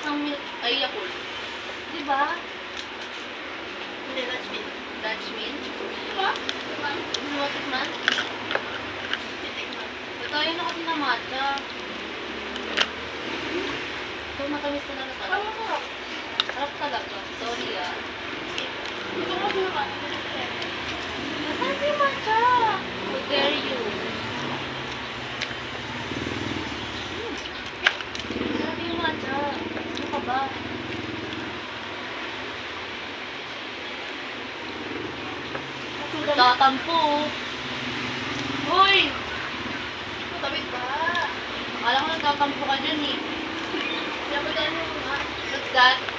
ng milk, ay Yakult. Diba? Hindi, Dutch Mint. Dutch mint. Diba? Diba? Gusto mo tikman? Titikman. Ito yun ako din na matcha. Ito matamis na lang talaga. Parang masarap. Sarap talaga. Sorry ah. Gusto ko sumakan. Nasaan yung matcha? How dare you? Sarap yung matcha. Ano ka ba? Tatampo. Hoy! Matabit ba? Akala ko nagtatampo ka dyan eh. Dapat yan yung What's that?